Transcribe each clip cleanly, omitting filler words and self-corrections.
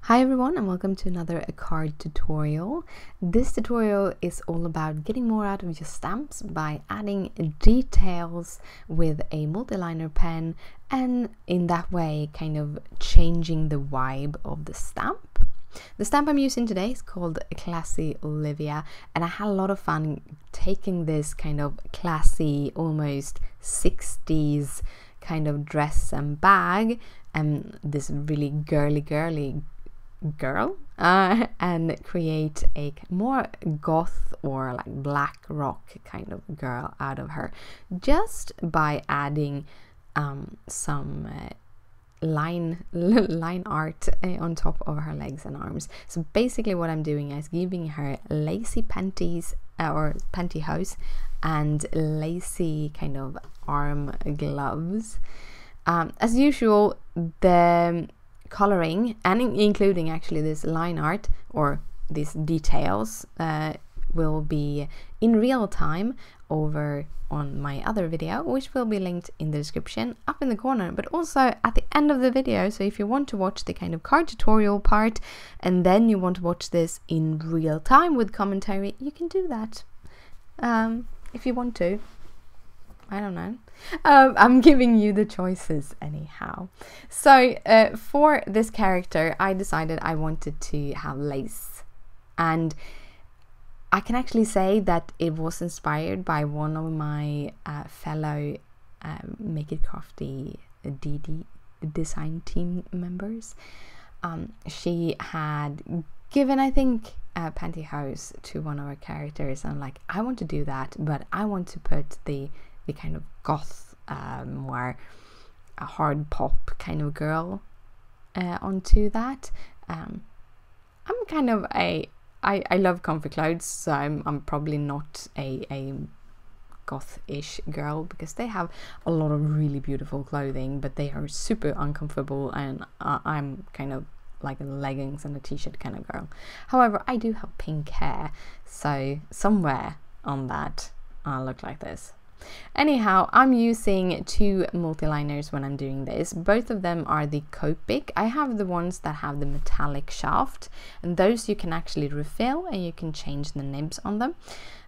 Hi everyone and welcome to another card tutorial. This tutorial is all about getting more out of your stamps by adding details with a multiliner pen and in that way kind of changing the vibe of the stamp. The stamp I'm using today is called Classy Olivia, and I had a lot of fun taking this kind of classy, almost 60s kind of dress and bag and this really girly girl and create a more goth or like black rock kind of girl out of her just by adding some line art on top of her legs and arms. So basically what I'm doing is giving her lacy panties or pantyhose and lacy kind of arm gloves. As usual, the coloring and including actually this line art or these details will be in real time over on my other video, which will be linked in the description up in the corner, but also at the end of the video. So if you want to watch the kind of card tutorial part and then you want to watch this in real time with commentary, you can do that if you want to. I don't know. I'm giving you the choices anyhow. So for this character, I decided I wanted to have lace. And I can actually say that it was inspired by one of my fellow Make It Crafty Digi design team members. She had given, I think, a pantyhose to one of our characters. And I'm like, I want to do that, but I want to put the kind of goth, more a hard pop kind of girl onto that. I'm kind of I love comfy clothes, so I'm probably not a goth-ish girl because they have a lot of really beautiful clothing, but they are super uncomfortable, and I'm kind of like a leggings and a t-shirt kind of girl. However, I do have pink hair, so somewhere on that I'll look like this. Anyhow, I'm using two multiliners when I'm doing this. Both of them are the Copic. I have the ones that have the metallic shaft, and those you can actually refill and you can change the nibs on them.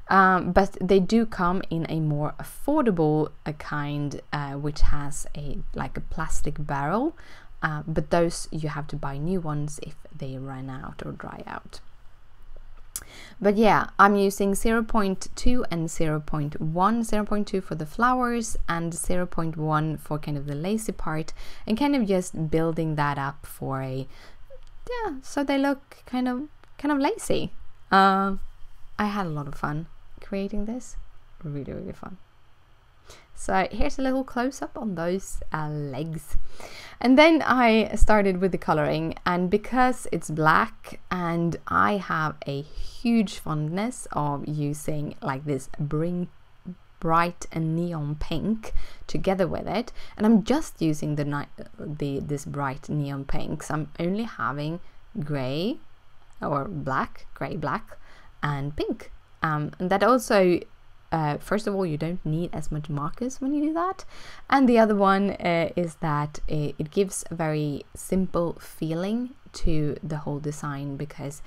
But they do come in a more affordable kind, which has a plastic barrel. But those you have to buy new ones if they run out or dry out. But yeah, I'm using 0.2 and 0.1, 0.2 for the flowers and 0.1 for kind of the lacy part, and kind of just building that up for so they look kind of lacy. I had a lot of fun creating this, really fun. So here's a little close-up on those legs. And then I started with the coloring, and because it's black and I have a huge fondness of using like this bright and neon pink together with it, and I'm just using this bright neon pink, so I'm only having gray or black, gray, black and pink. And that also first of all, you don't need as much markers when you do that, and the other one is that it gives a very simple feeling to the whole design because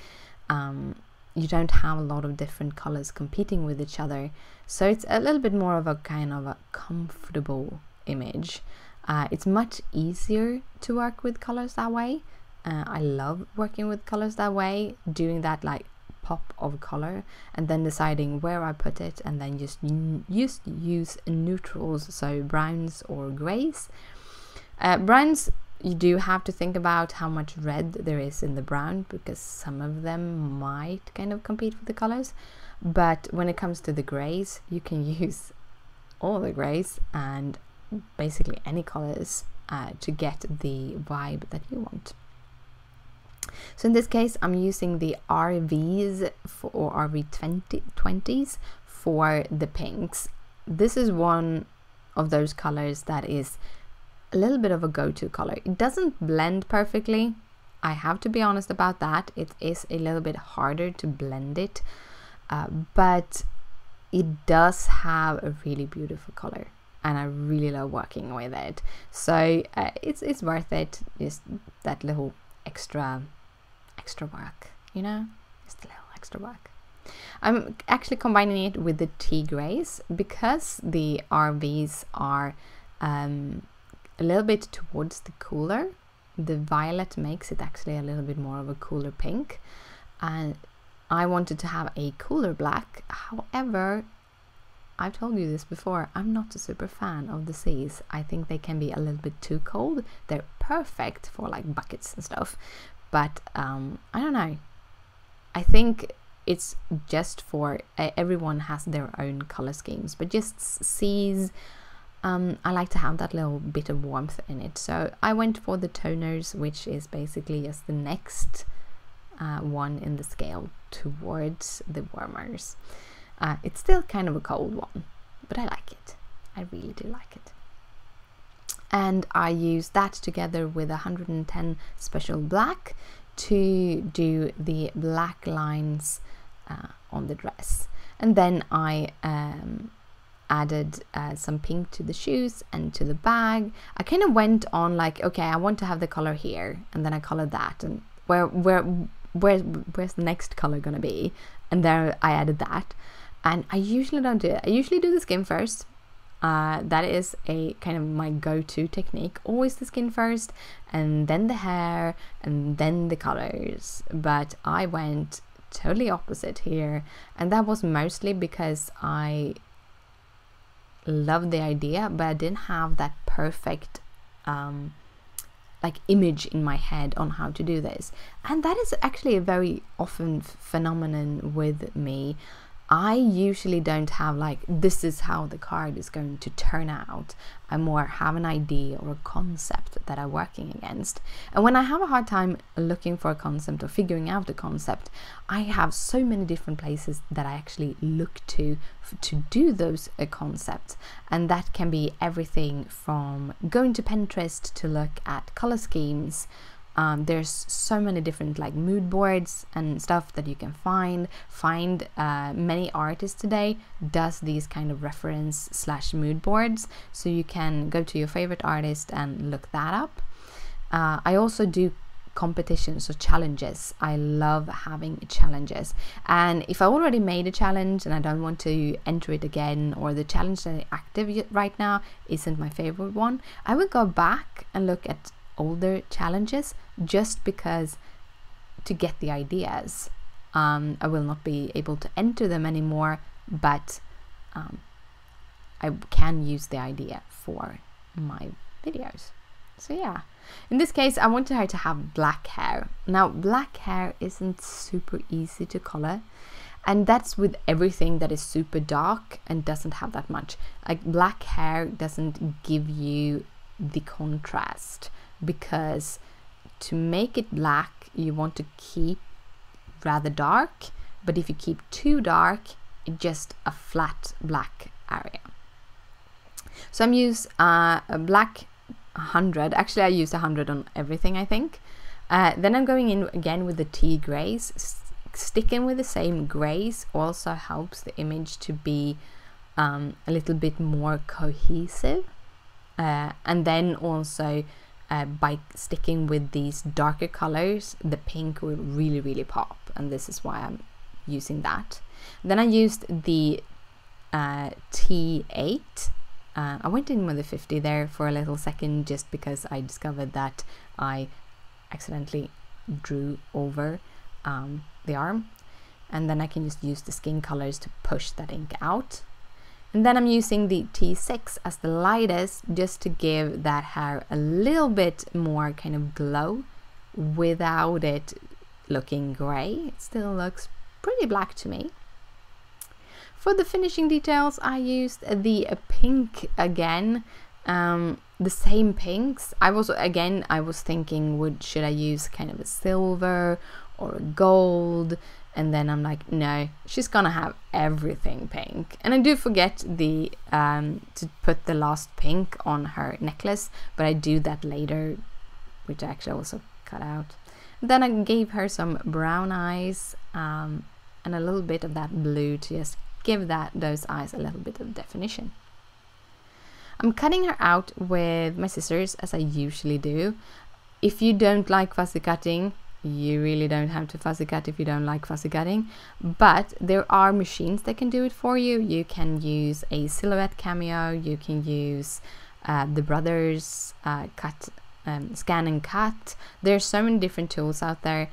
you don't have a lot of different colors competing with each other, so it's a little bit more of a kind of a comfortable image. It's much easier to work with colors that way. I love working with colors that way, doing that like pop of color and then deciding where I put it, and then just use neutrals, so browns or grays. Browns, you do have to think about how much red there is in the brown because some of them might kind of compete with the colors, but when it comes to the grays, you can use all the grays and basically any colors to get the vibe that you want. So in this case, I'm using the RVs or RV20s for the pinks. This is one of those colors that is a little bit of a go-to color. It doesn't blend perfectly. I have to be honest about that. It is a little bit harder to blend it, but it does have a really beautiful color, and I really love working with it. So it's worth it. Just that little extra extra work, you know, just a little extra work. I'm actually combining it with the tea grays because the RVs are a little bit towards the cooler. The violet makes it actually a little bit more of a cooler pink, and I wanted to have a cooler black. However, I've told you this before, I'm not a super fan of the seas. I think they can be a little bit too cold. They're perfect for like buckets and stuff, but I don't know. I think it's just for everyone has their own color schemes, but just seas, I like to have that little bit of warmth in it. So I went for the toners, which is basically just the next one in the scale towards the warmers. It's still kind of a cold one, but I like it. I really do like it. And I use that together with 110 special black to do the black lines on the dress. And then I added some pink to the shoes and to the bag. I kind of went on like, okay, I want to have the color here, and then I colored that, and where's the next color gonna be, and there I added that. And I usually don't do it. I usually do the skin first. That is a kind of my go-to technique. Always the skin first, and then the hair, and then the colors. But I went totally opposite here, and that was mostly because I loved the idea, but I didn't have that perfect like image in my head on how to do this. And that is actually a very often phenomenon with me. I usually don't have like, this is how the card is going to turn out. I more have an idea or a concept that I'm working against. And when I have a hard time looking for a concept or figuring out a concept, I have so many different places that I actually look to do those concepts. And that can be everything from going to Pinterest to look at color schemes. There's so many different like mood boards and stuff that you can find. Many artists today does these kind of reference / mood boards, so you can go to your favorite artist and look that up. I also do competitions or challenges. I love having challenges, and if I already made a challenge and I don't want to enter it again, or the challenge that is active right now isn't my favorite one, I will go back and look at older challenges just because to get the ideas. I will not be able to enter them anymore, but I can use the idea for my videos. So yeah, in this case I wanted her to have black hair. Now black hair isn't super easy to color, and that's with everything that is super dark and doesn't have that much. Like black hair doesn't give you the contrast, because to make it black you want to keep rather dark, but if you keep too dark it's just a flat black area. So I'm used a black 100, actually I used 100 on everything I think. Then I'm going in again with the tea grays. Sticking with the same grays also helps the image to be a little bit more cohesive, and then also by sticking with these darker colors, the pink will really pop, and this is why I'm using that. Then I used the T8. I went in with the 50 there for a little second just because I discovered that I accidentally drew over the arm, and then I can just use the skin colors to push that ink out. And then I'm using the T6 as the lightest, just to give that hair a little bit more kind of glow without it looking grey. It still looks pretty black to me. For the finishing details I used the pink again, the same pinks. I was thinking, should I use kind of a silver or a gold? And then I'm like, no, she's gonna have everything pink. And I do forget the to put the last pink on her necklace, but I do that later, which I actually also cut out. Then I gave her some brown eyes and a little bit of that blue to just give those eyes a little bit of definition. I'm cutting her out with my scissors, as I usually do. If you don't like fussy cutting, you really don't have to fussy cut if you don't like fussy cutting, but there are machines that can do it for you. You can use a Silhouette Cameo, you can use the Brothers Scan and Cut. There's so many different tools out there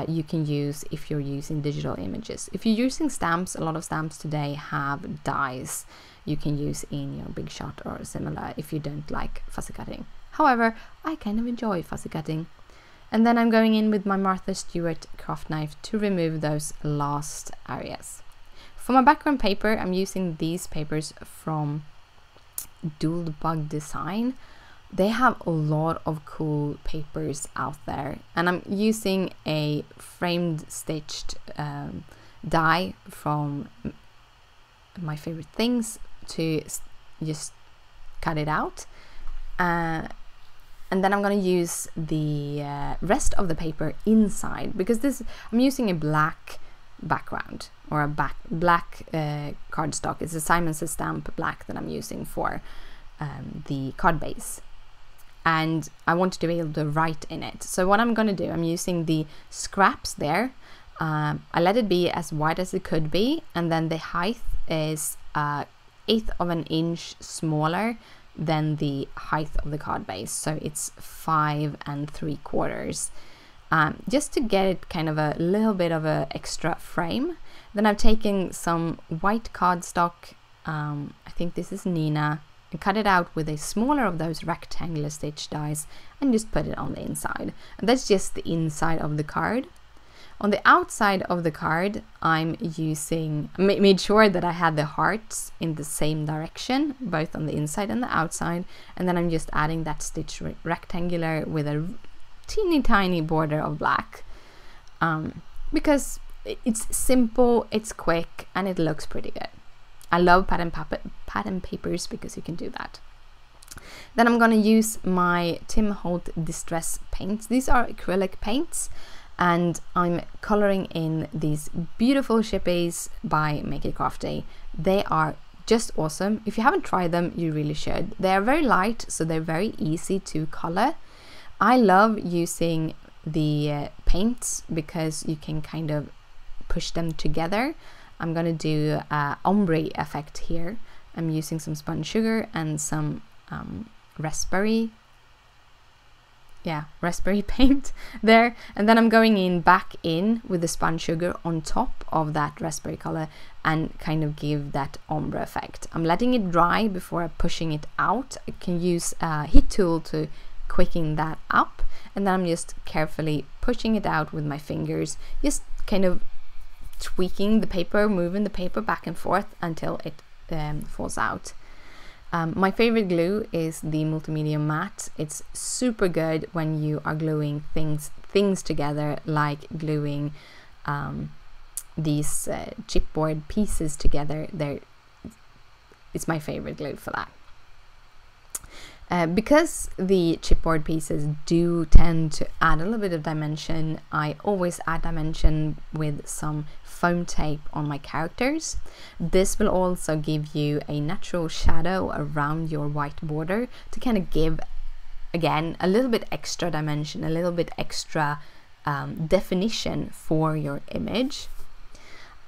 you can use if you're using digital images. If you're using stamps, a lot of stamps today have dies you can use in your Big Shot or similar if you don't like fussy cutting. However, I kind of enjoy fussy cutting. And then I'm going in with my Martha Stewart craft knife to remove those last areas. For my background paper, I'm using these papers from Doodlebug Design. They have a lot of cool papers out there, and I'm using a framed stitched die from My Favorite Things to just cut it out. And then I'm going to use the rest of the paper inside, because I'm using a black background, or a black cardstock. It's a Simon Says Stamp black that I'm using for the card base. And I want to be able to write in it. So what I'm going to do, I'm using the scraps there. I let it be as wide as it could be, and then the height is 1/8 of an inch smaller than the height of the card base, so it's 5 3/4, just to get it kind of a little bit of a extra frame. Then I've taken some white cardstock, I think this is Nina, and cut it out with a smaller of those rectangular stitch dies and just put it on the inside. And that's just the inside of the card. On the outside of the card, I'm made sure that I had the hearts in the same direction, both on the inside and the outside. And then I'm just adding that stitch rectangular with a teeny tiny border of black. Because it's simple, it's quick, and it looks pretty good. I love pattern papers because you can do that. Then I'm going to use my Tim Holtz Distress paints. These are acrylic paints. And I'm coloring in these beautiful shippies by Make It Crafty. They are just awesome. If you haven't tried them, you really should. They are very light, so they're very easy to color. I love using the paints because you can kind of push them together. I'm gonna do ombre effect here. I'm using some spun sugar and some raspberry paint there, and then I'm going back in with the spun sugar on top of that raspberry color and kind of give that ombre effect. I'm letting it dry before I'm pushing it out. I can use a heat tool to quicken that up, and then I'm just carefully pushing it out with my fingers, just kind of tweaking the paper, moving the paper back and forth until it falls out. My favorite glue is the Multimedia Matte. It's super good when you are gluing things together, like gluing these chipboard pieces together. It's my favorite glue for that. Because the chipboard pieces do tend to add a little bit of dimension, I always add dimension with some foam tape on my characters. This will also give you a natural shadow around your white border to kind of give, again, a little bit extra dimension, a little bit extra definition for your image.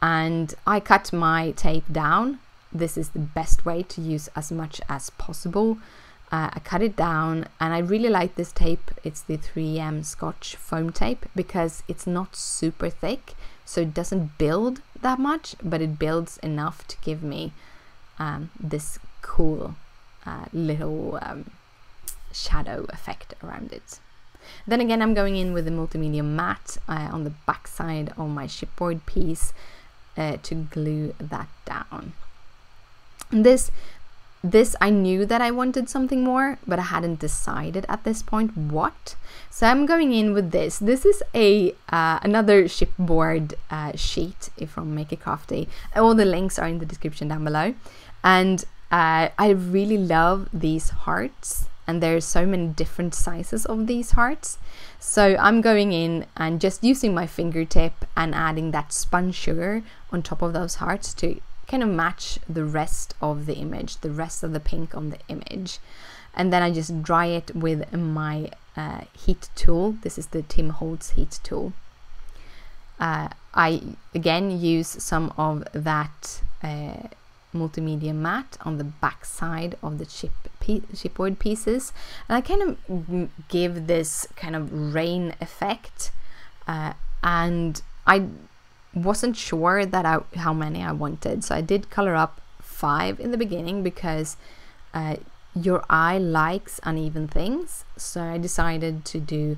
And I cut my tape down. This is the best way to use as much as possible. I cut it down, and I really like this tape. It's the 3M Scotch foam tape because it's not super thick, so it doesn't build that much, but it builds enough to give me this cool little shadow effect around it. Then again, I'm going in with the Multimedia Matte on the back side of my chipboard piece to glue that down. And this I knew that I wanted something more, but I hadn't decided at this point what. So I'm going in with this. This is another chipboard sheet from Make It Crafty. All the links are in the description down below. And I really love these hearts, and there's so many different sizes of these hearts. So I'm going in and just using my fingertip and adding that spun sugar on top of those hearts to kind of match the rest of the image, the rest of the pink on the image. And then I just dry it with my heat tool. This is the Holtz heat tool. I again use some of that multimedia matte on the back side of the chipboard pieces, and I kind of give this kind of rain effect, and I wasn't sure that how many I wanted, so I did color up 5 in the beginning because your eye likes uneven things, so I decided to do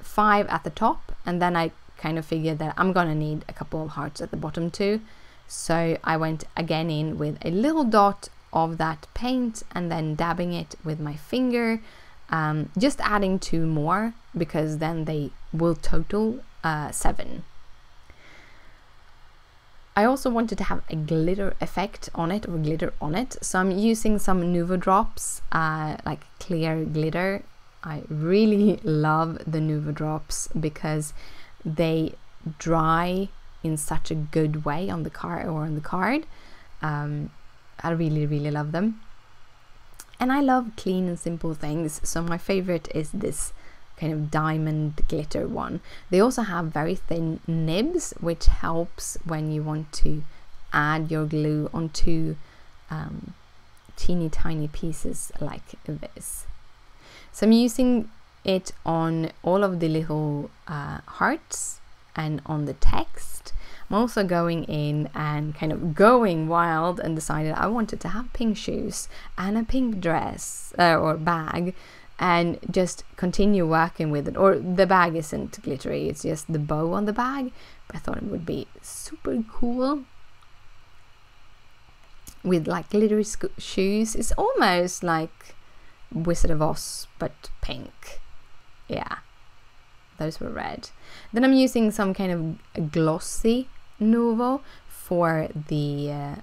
5 at the top, and then I kind of figured that I'm gonna need a couple of hearts at the bottom too, so I went again in with a little dot of that paint and then dabbing it with my finger, just adding 2 more because then they will total 7. I also wanted to have a glitter effect on it, or glitter on it, so I'm using some Nuvo drops, like clear glitter. I really love the Nuvo drops because they dry in such a good way on the card or on the card. I really love them, and I love clean and simple things, so my favorite is this kind of diamond glitter one. They also have very thin nibs, which helps when you want to add your glue onto teeny tiny pieces like this. So I'm using it on all of the little hearts and on the text. I'm also going in and kind of going wild and decided I wanted to have pink shoes and a pink dress or bag, and just continue working with it. Or the bag isn't glittery, it's just the bow on the bag, but I thought it would be super cool with like glittery shoes. It's almost like Wizard of Oz but pink. Yeah, those were red. Then I'm using some kind of glossy Nuvo for the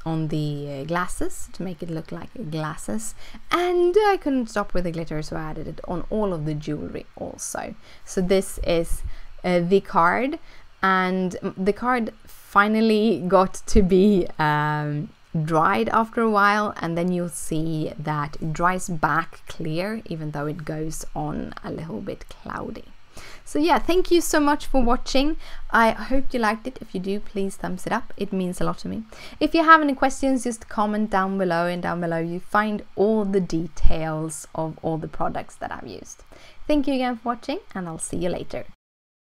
on the glasses to make it look like glasses, and I couldn't stop with the glitter, so I added it on all of the jewelry also. So this is the card, and the card finally got to be dried after a while, and then you'll see that it dries back clear even though it goes on a little bit cloudy. So yeah, thank you so much for watching. I hope you liked it. If you do, please thumbs it up. It means a lot to me. If you have any questions, just comment down below, and down below you find all the details of all the products that I've used. Thank you again for watching, and I'll see you later.